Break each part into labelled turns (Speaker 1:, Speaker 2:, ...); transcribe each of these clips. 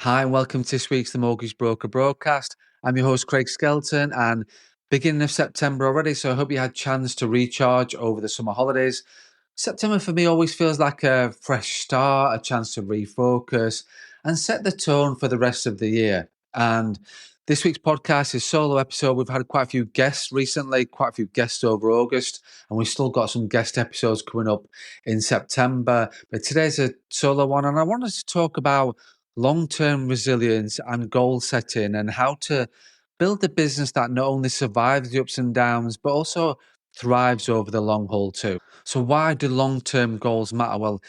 Speaker 1: Hi, and welcome to this week's The Mortgage Broker broadcast. I'm your host, Craig Skelton, and beginning of September already, so I hope you had a chance to recharge over the summer holidays. September for me always feels like a fresh start, a chance to refocus and set the tone for the rest of the year. And this week's podcast is a solo episode. We've had quite a few guests recently, quite a few guests over August, and we've still got some guest episodes coming up in September. But today's a solo one, and I wanted to talk about long-term resilience and goal setting and how to build a business that not only survives the ups and downs, but also thrives over the long haul too. So why do long-term goals matter? Well,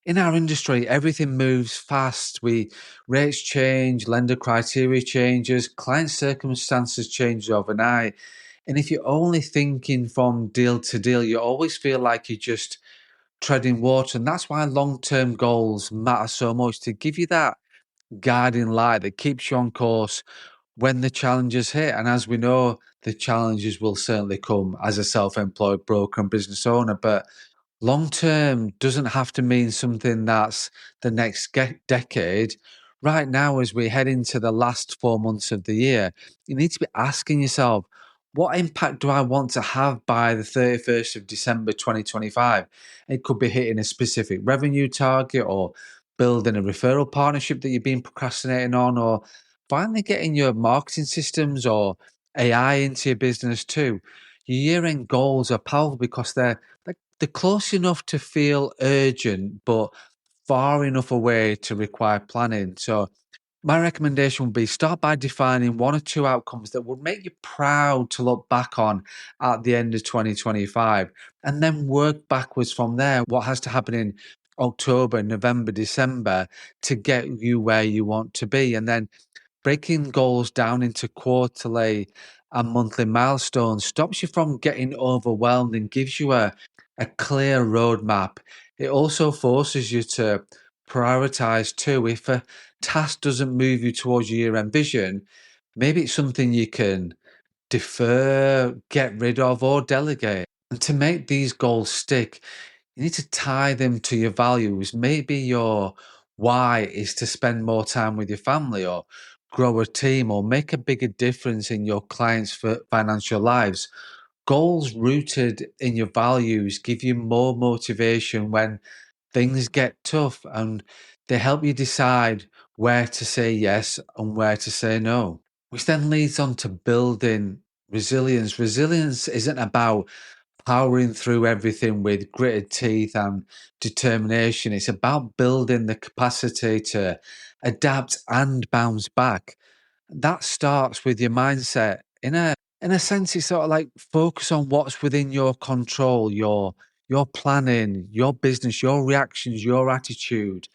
Speaker 1: in our industry, everything moves fast. Rates change, lender criteria changes, client circumstances change overnight. And if you're only thinking from deal to deal, you always feel like you're just treading water. And that's why long-term goals matter so much, to give you that guiding light that keeps you on course when the challenges hit. And as we know, the challenges will certainly come as a self-employed broker and business owner. But long term doesn't have to mean something that's the next decade. Right now, as we head into the last 4 months of the year, you need to be asking yourself, what impact do I want to have by the 31st of December 2025? It could be hitting a specific revenue target, or building a referral partnership that you've been procrastinating on, or finally getting your marketing systems or AI into your business too. Your year-end goals are powerful because they're close enough to feel urgent, but far enough away to require planning. So my recommendation would be start by defining one or two outcomes that would make you proud to look back on at the end of 2025, and then work backwards from there. What has to happen in October, November, December to get you where you want to be? And then breaking goals down into quarterly and monthly milestones stops you from getting overwhelmed and gives you a clear roadmap. It also forces you to prioritize too. If a task doesn't move you towards your year-end vision, maybe it's something you can defer, get rid of, or delegate. And to make these goals stick, you need to tie them to your values. Maybe your why is to spend more time with your family, or grow a team, or make a bigger difference in your clients' financial lives. Goals rooted in your values give you more motivation when things get tough, and they help you decide where to say yes and where to say no. Which then leads on to building resilience. Resilience isn't about powering through everything with gritted teeth and determination. It's about building the capacity to adapt and bounce back. That starts with your mindset. In a sense, it's sort of like focus on what's within your control, your planning, your business, your reactions, your attitude,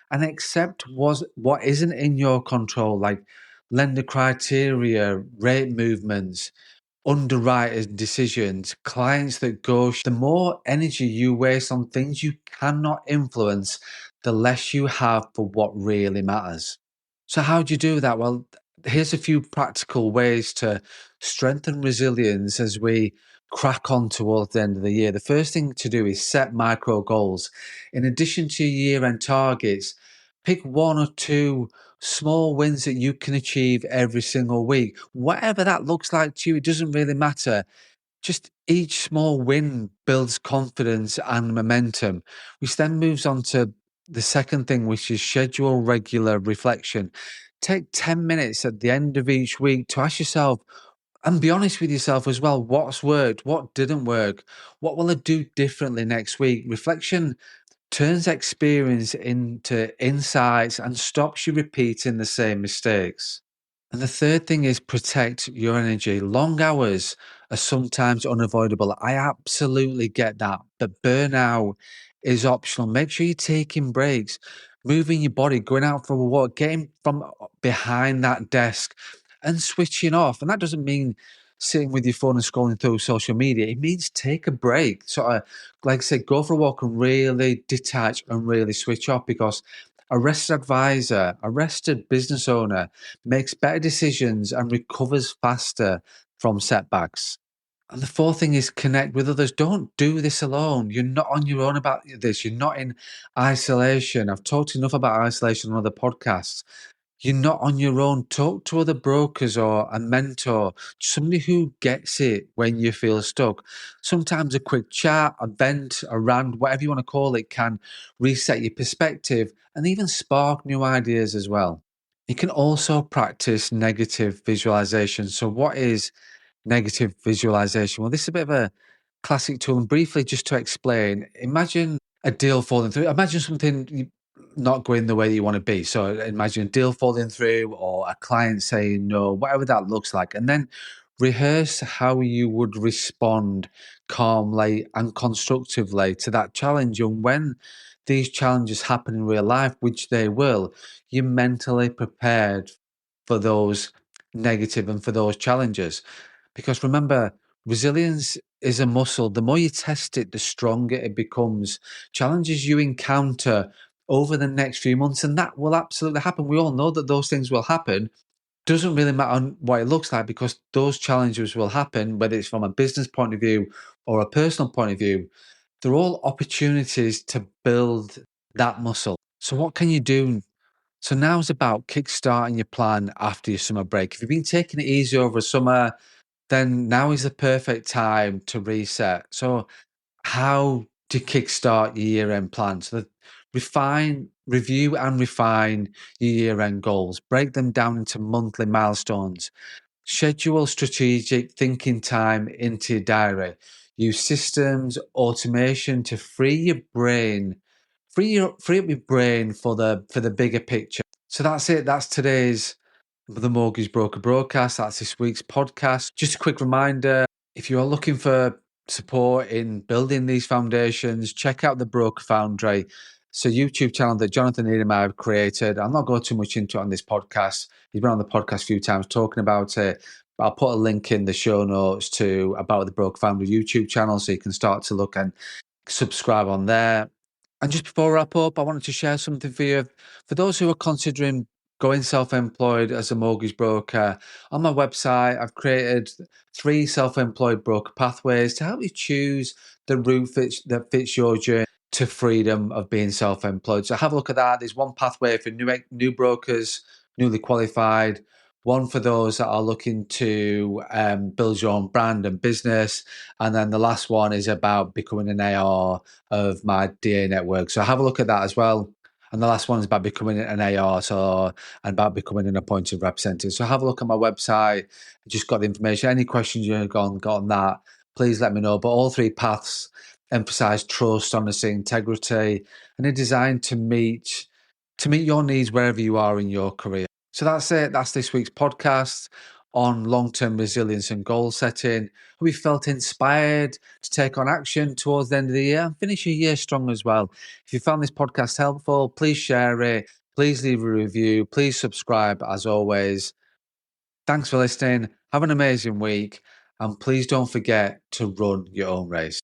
Speaker 1: and accept what isn't in your control, like lender criteria, rate movements, underwriters' decisions, clients that ghost. The more energy you waste on things you cannot influence, the less you have for what really matters. So, how do you do that? Well, here's a few practical ways to strengthen resilience as we crack on towards the end of the year. The first thing to do is set micro goals. In addition to your year end targets, pick one or two small wins that you can achieve every single week. Whatever that looks like to you, it doesn't really matter. Just each small win builds confidence and momentum, which then moves on to the second thing, which is schedule regular reflection. Take 10 minutes at the end of each week to ask yourself, and be honest with yourself as well, what's worked, what didn't work, what will I do differently next week? Reflection turns experience into insights and stops you repeating the same mistakes. And the third thing is protect your energy. Long hours are sometimes unavoidable. I absolutely get that. But burnout is optional. Make sure you're taking breaks, moving your body, going out for a walk, getting from behind that desk and switching off. And that doesn't mean sitting with your phone and scrolling through social media. It means take a break. Sort of, like I said, go for a walk and really detach and really switch off, because a rested advisor, a rested business owner makes better decisions and recovers faster from setbacks. And the fourth thing is connect with others. Don't do this alone. You're not on your own about this. You're not in isolation. I've talked enough about isolation on other podcasts. You're not on your own. Talk to other brokers or a mentor, somebody who gets it when you feel stuck. Sometimes a quick chat, a vent, a rant, whatever you want to call it, can reset your perspective and even spark new ideas as well. You can also practice negative visualization. So, what is negative visualization? Well, this is a bit of a classic tool. And briefly, just to explain, imagine a deal falling through. Imagine something not going the way that you want to be. So, imagine a deal falling through or a client saying no, whatever that looks like. And then rehearse how you would respond calmly and constructively to that challenge. And when these challenges happen in real life, which they will, you're mentally prepared for those negative and for those challenges. Because remember, resilience is a muscle. The more you test it, the stronger it becomes. Challenges you encounter over the next few months, and that will absolutely happen. We all know that those things will happen. Doesn't really matter on what it looks like because those challenges will happen, whether it's from a business point of view or a personal point of view. They're all opportunities to build that muscle. So, what can you do? So, now's about kickstarting your plan after your summer break. If you've been taking it easy over summer, then now is the perfect time to reset. So, how to kickstart your year-end plan? So, review and refine your year-end goals. Break them down into monthly milestones. Schedule strategic thinking time into your diary. Use systems, automation to free your brain, free up your brain for the bigger picture. So that's it. That's today's the Mortgage Broker broadcast. That's this week's podcast. Just a quick reminder, if you are looking for support in building these foundations, check out the Broker Foundry. It's a YouTube channel that Jonathan Needham and I have created. I'll not go too much into it on this podcast. He's been on the podcast a few times talking about it. I'll put a link in the show notes to about the Broker Foundry YouTube channel so you can start to look and subscribe on there. And just before I wrap up, I wanted to share something for you. For those who are considering going self-employed as a mortgage broker, on my website, I've created 3 self-employed broker pathways to help you choose the route that fits your journey to freedom of being self-employed. So have a look at that. There's one pathway for new brokers, newly qualified, one for those that are looking to build your own brand and business, and then the last one is about becoming an AR of my DA network. So have a look at that as well. And the last one is about becoming an AR, and about becoming an appointed representative. So have a look at my website. Just got the information. Any questions you've got on that, please let me know. But all 3 paths emphasize trust, honesty, integrity, and are designed to meet your needs wherever you are in your career. So that's it. That's this week's podcast on long-term resilience and goal setting. Hope you felt inspired to take on action towards the end of the year and finish your year strong as well. If you found this podcast helpful, please share it. Please leave a review. Please subscribe as always. Thanks for listening. Have an amazing week. And please don't forget to run your own race.